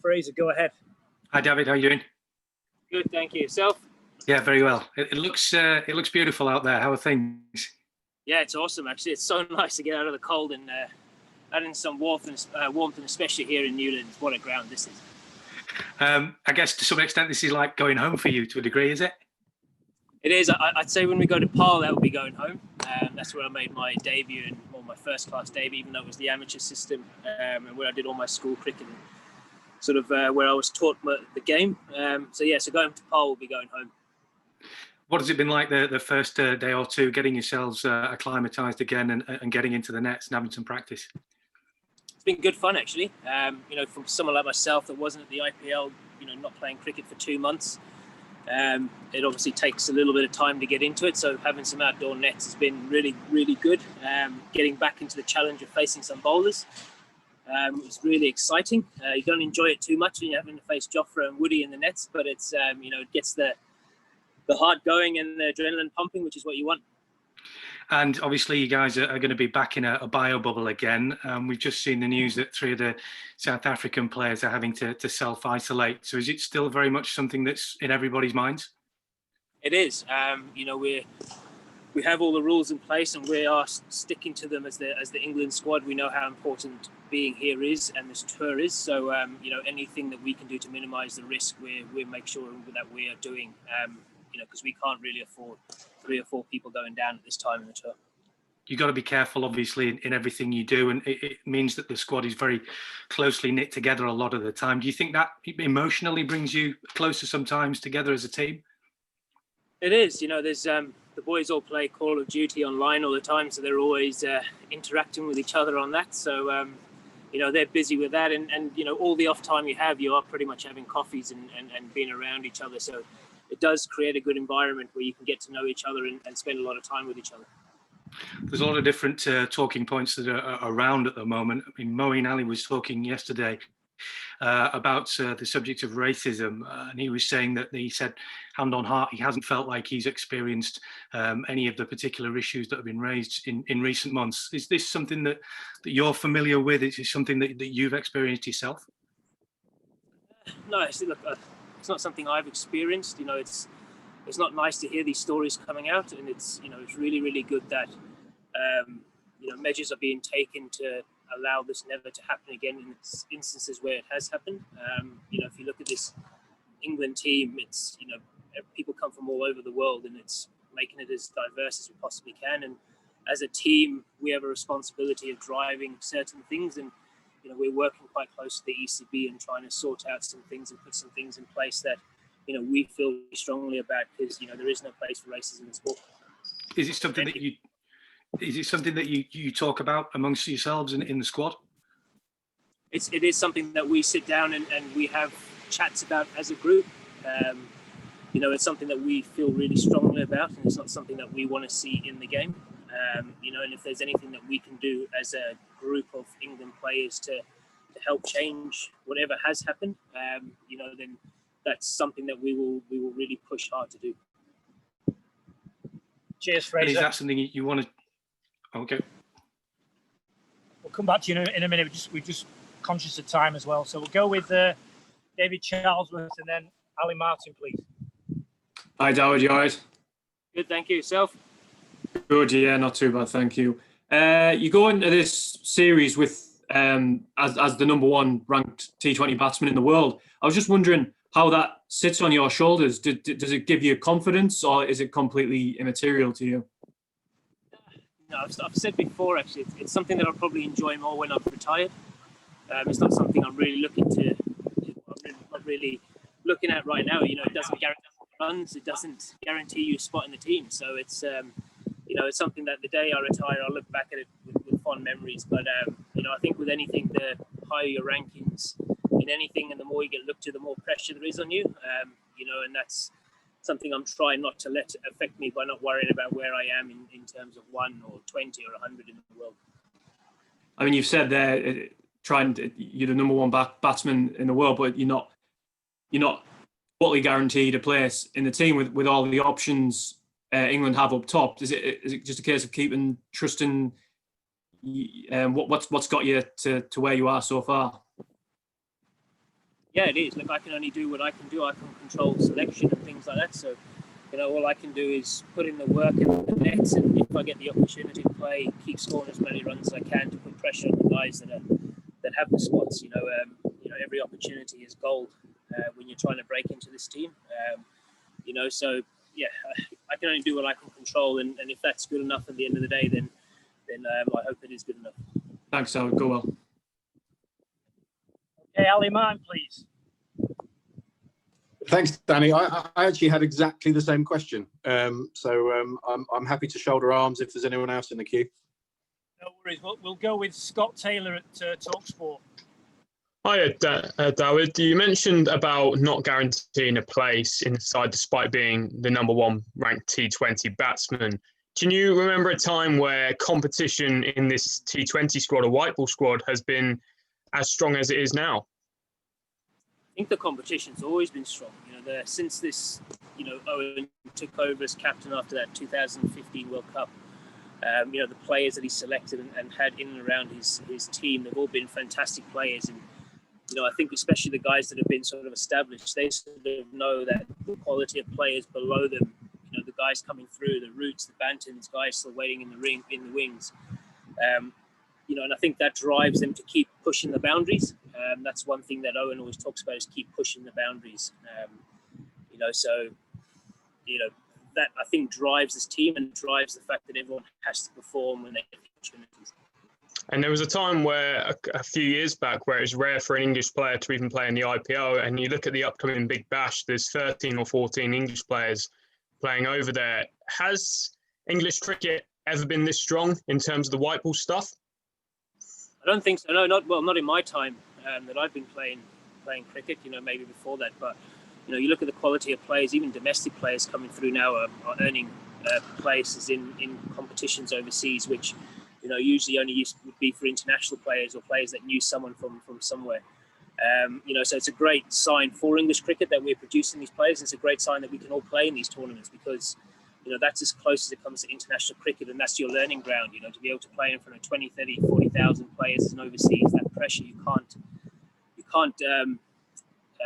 Fraser, go ahead. Hi, David. How are you doing? Good, thank you. Yourself? Yeah, very well. It looks beautiful out there. How are things? Yeah, it's awesome. Actually, it's so nice to get out of the cold and add in some warmth, and especially here in Newlands. What a ground this is. I guess to some extent, this is like going home for you to a degree, is it? It is. I'd say when we go to Pal, that will be going home. That's where I made my debut and my first class debut, even though it was the amateur system, and where I did all my school cricket and sort of where I was taught the game. So going to Pal will be going home. What has it been like the first day or two, getting yourselves acclimatised again and getting into the nets and having some practice? It's been good fun, actually. From someone like myself that wasn't at the IPL, not playing cricket for 2 months, it obviously takes a little bit of time to get into it. So having some outdoor nets has been really, really good. Getting back into the challenge of facing some bowlers was really exciting. You don't enjoy it too much when you're having to face Jofra and Woody in the nets, but it's it gets the heart going and the adrenaline pumping, which is what you want. And obviously, you guys are going to be back in a bio bubble again. We've just seen the news that 3 of the South African players are having to self-isolate. So is it still very much something that's in everybody's minds? It is. We have all the rules in place, and we are sticking to them as the England squad. We know how important being here is, and this tour is. So anything that we can do to minimise the risk, we make sure that we are doing. Because we can't really afford 3 or 4 people going down at this time in the tour. You've got to be careful, obviously, in everything you do, and it means that the squad is very closely knit together a lot of the time. Do you think that emotionally brings you closer sometimes together as a team? It is. There's the boys all play Call of Duty online all the time, so they're always interacting with each other on that. So, they're busy with that, and all the off time you are pretty much having coffees and being around each other. So it does create a good environment where you can get to know each other and spend a lot of time with each other. There's a lot of different talking points that are around at the moment. I mean, Moeen Ali was talking yesterday about the subject of racism, and he was saying that he said, hand on heart, he hasn't felt like he's experienced any of the particular issues that have been raised in recent months. Is this something that you're familiar with? Is it something that you've experienced yourself? No, look, it's not something I've experienced. It's not nice to hear these stories coming out, and it's really, really good that measures are being taken to allow this never to happen again in instances where it has happened. If you look at this England team, it's people come from all over the world, and it's making it as diverse as we possibly can. And as a team, we have a responsibility of driving certain things, and we're working quite close to the ECB and trying to sort out some things and put some things in place that we feel strongly about, because there is no place for racism in sport. Is it something that you talk about amongst yourselves in the squad? It is something that we sit down and we have chats about as a group. It's something that we feel really strongly about, and it's not something that we want to see in the game. And if there's anything that we can do as a group of England players to help change whatever has happened, then that's something that we will really push hard to do. Cheers, Fraser. And is that something you want to? Okay. We'll come back to you in a minute. We're just conscious of time as well. So we'll go with David Charlesworth and then Ali Martin, please. Hi, Dawid. You all right? Good, thank you. Yourself? Good, yeah, not too bad, thank you. You go into this series with as the number 1 ranked T20 batsman in the world. I was just wondering how that sits on your shoulders. Does it give you confidence, or is it completely immaterial to you? No, I've said before, actually, it's something that I'll probably enjoy more when I've retired. It's not something I'm really looking at right now. It doesn't guarantee runs, it doesn't guarantee you a spot in the team. So it's it's something that the day I retire, I'll look back at it with fond memories. But I think with anything, the higher your rankings in anything, and the more you get looked to, the more pressure there is on you. And that's something I'm trying not to let affect me by not worrying about where I am in terms of 1 or 20 or 100 in the world. I mean, you've said there, you're the number 1 batsman in the world, but you're not totally guaranteed a place in the team with all the options England have up top. Is it just a case of trusting what's got you to where you are so far? Yeah, it is. Look, I can only do what I can do. I can control selection and things like that. So, all I can do is put in the work in the nets, and if I get the opportunity to play, keep scoring as many runs as I can to put pressure on the guys that have the spots. Every opportunity is gold when you're trying to break into this team. So yeah, I can only do what I can control, and if that's good enough at the end of the day, then I hope it is good enough. Thanks, Dawid. Go well. Okay, Ali, mine, please. Thanks, Danny. I actually had exactly the same question. So I'm happy to shoulder arms if there's anyone else in the queue. No worries. We'll go with Scott Taylor at TalkSport. Hi, Dawid. You mentioned about not guaranteeing a place in the side despite being the #1 ranked T20 batsman. Can you remember a time where competition in this T20 squad, or white ball squad, has been as strong as it is now? I think the competition's always been strong. Since this, Owen took over as captain after that 2015 World Cup. The players that he selected and had in and around his team, they've all been fantastic players. And I think especially the guys that have been sort of established, they sort of know that the quality of players below them, the guys coming through, the Roots, the Bantons, guys still waiting in the wings. And I think that drives them to keep pushing the boundaries. That's one thing that Owen always talks about, is keep pushing the boundaries. That I think drives this team and drives the fact that everyone has to perform when they get the opportunities. And there was a time where, a few years back, where it was rare for an English player to even play in the IPL. And you look at the upcoming Big Bash, there's 13 or 14 English players playing over there. Has English cricket ever been this strong in terms of the white ball stuff? I don't think so. No, not in my time that I've been playing cricket. Maybe before that, but you look at the quality of players. Even domestic players coming through now are earning places in competitions overseas, which usually only would be for international players or players that knew someone from somewhere. So it's a great sign for English cricket that we're producing these players. It's a great sign that we can all play in these tournaments, because that's as close as it comes to international cricket, and that's your learning ground. To be able to play in front of 20, 30, 40,000 players and overseas, that pressure you can't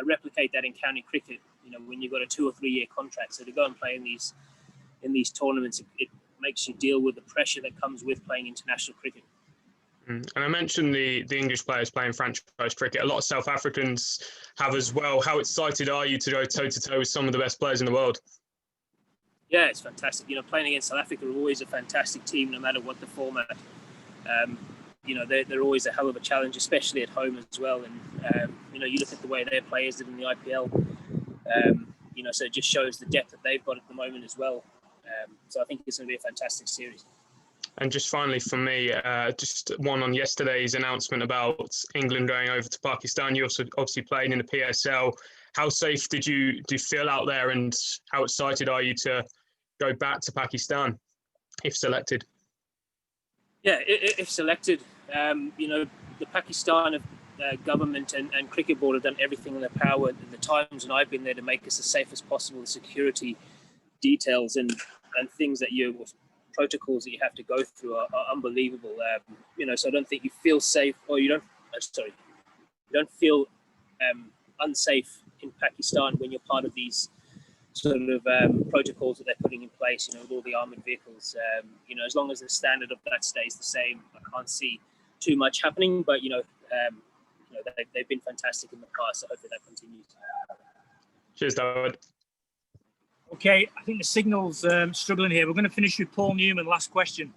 replicate that in county cricket. When you've got a 2 or 3 year contract, so to go and play in these tournaments, it makes you deal with the pressure that comes with playing international cricket. And I mentioned the English players playing franchise cricket. A lot of South Africans have as well. How excited are you to go toe-to-toe with some of the best players in the world? Yeah, it's fantastic. Playing against South Africa are always a fantastic team, no matter what the format. They're always a hell of a challenge, especially at home as well. And, you look at the way their players did in the IPL, so it just shows the depth that they've got at the moment as well. So I think it's going to be a fantastic series. And just finally for me, just one on yesterday's announcement about England going over to Pakistan. You also obviously played in the PSL. How safe do you feel out there, and how excited are you to go back to Pakistan if selected? Yeah, if selected, the Pakistan government and cricket board have done everything in their power at the times when I've been there to make us as safe as possible. The security details and things that protocols that you have to go through are unbelievable. So I don't think you feel safe, or you don't feel unsafe in Pakistan when you're part of these sort of protocols that they're putting in place, with all the armored vehicles. As long as the standard of that stays the same, I can't see too much happening. But they've been fantastic in the past, so hopefully that continues. Cheers, Dawid. Okay, I think the signal's struggling here. We're going to finish with Paul Newman. Last question.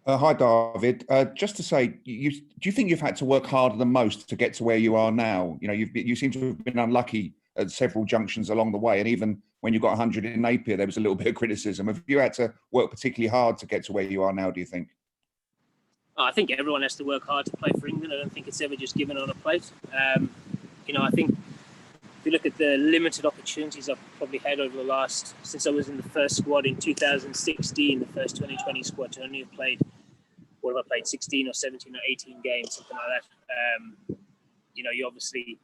Hi, Dawid. Just to say, do you think you've had to work harder than most to get to where you are now? You seem to have been unlucky at several junctions along the way, and even when you got 100 in Napier, there was a little bit of criticism. Have you had to work particularly hard to get to where you are now, do you think? I think everyone has to work hard to play for England. I don't think it's ever just given on a plate. I think if you look at the limited opportunities I've probably had over the last, since I was in the first squad in 2016, the first 2020 squad, to only have played, 16 or 17 or 18 games, something like that. You obviously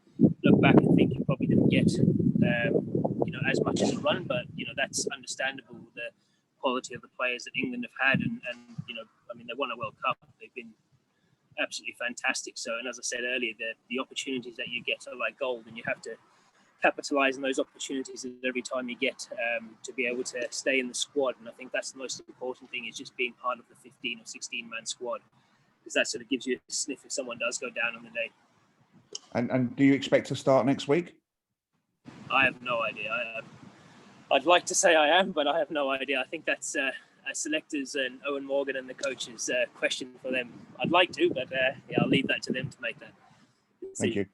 look back and think you probably didn't get, as much as a run, but, that's understandable, the quality of the players that England have had. And they won a World Cup. They've been absolutely fantastic. So, and as I said earlier, the opportunities that you get are like gold, and you have to capitalize on those opportunities every time you get to be able to stay in the squad. And I think that's the most important thing, is just being part of the 15 or 16 man squad, because that sort of gives you a sniff if someone does go down on the day. And do you expect to start next week? I have no idea. I'd like to say I am, but I have no idea. I think that's selectors and Owen Morgan and the coaches' question for them. I'd like to, but yeah, I'll leave that to them to make that decision. Thank you.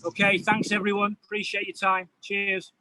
Okay, thanks everyone. Appreciate your time. Cheers.